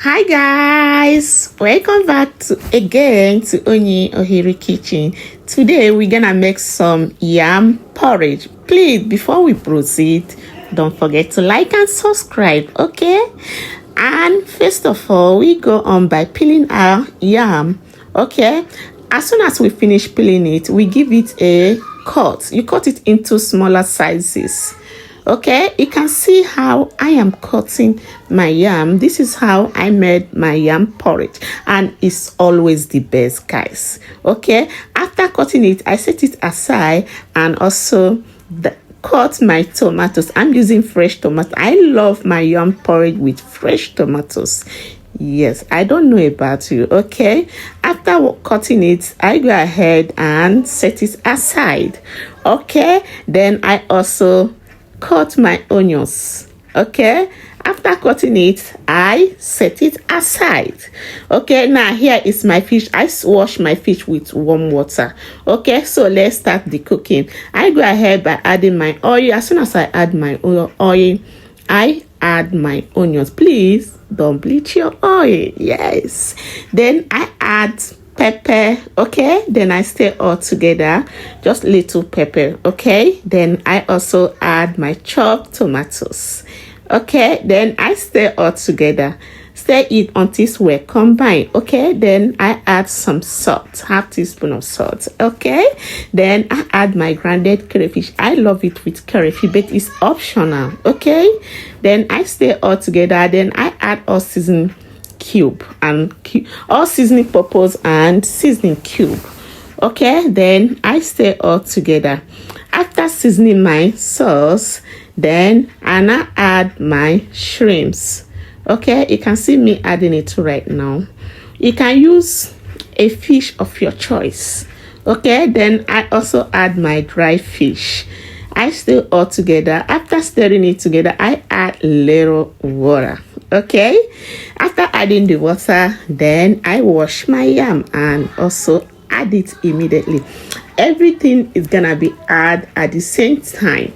Hi guys, welcome back again to Onyi Ohiri Kitchen. Today we're gonna make some yam porridge. Please, before we proceed, don't forget to like and subscribe, okay? And first of all, we go on by peeling our yam, okay? As soon as we finish peeling it, we give it a cut. You cut it into smaller sizes. Okay, you can see how I am cutting my yam. This is how I made my yam porridge, and it's always the best, guys. Okay, after cutting it, I set it aside and also cut my tomatoes. I'm using fresh tomatoes. I love my yam porridge with fresh tomatoes. Yes, I don't know about you. Okay, after cutting it, I go ahead and set it aside. Okay, then I also cut my onions. Okay, after cutting it, I set it aside. Okay, now here is my fish. I wash my fish with warm water. Okay, so let's start the cooking. I go ahead by adding my oil. As soon as I add my oil, I add my onions. Please don't bleach your oil. Yes, then I add pepper. Okay, then I stir all together, just little pepper. Okay, then I also add my chopped tomatoes. Okay, then I stir all together, stir it until it's well combined. Okay, then I add some salt, half teaspoon of salt. Okay, then I add my grounded crayfish. I love it with crayfish, but it's optional. Okay, then I stir all together, then I add all seasoning cube and all seasoning purpose and seasoning cube. Okay, then I stir all together. After seasoning my sauce, then I add my shrimps. Okay, you can see me adding it right now. You can use a fish of your choice. Okay, then I also add my dry fish. I stir all together. After stirring it together, I add little water. Okay, after adding the water, then I wash my yam and also add it immediately. Everything is gonna be added at the same time.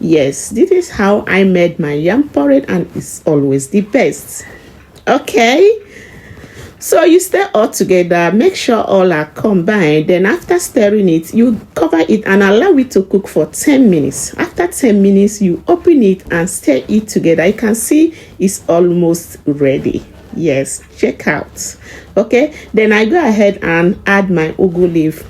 Yes, this is how I made my yam porridge, and it's always the best. Okay, so you stir all together, make sure all are combined. Then after stirring it, you cover it and allow it to cook for 10 minutes. After 10 minutes, you open it and stir it together. You can see it's almost ready. Yes, check out. Okay, then I go ahead and add my ugu leaf.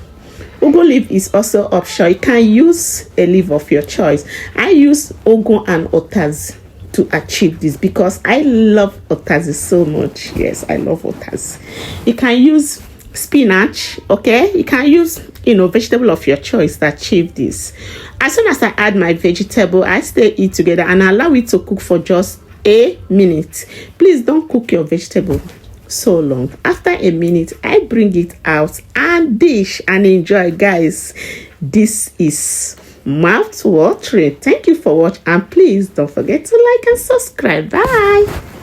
Ugu leaf is also optional. You can use a leaf of your choice. I use ugu and otazi to achieve this because I love otazi so much. Yes, I love otazi. You can use spinach. Okay, you can use vegetable of your choice to achieve this. As soon as I add my vegetable, I stir it together and allow it to cook for just a minute. Please don't cook your vegetable so long. After a minute, I bring it out and dish and enjoy, guys. This is mouth watering. Thank you for watching, and please don't forget to like and subscribe. Bye.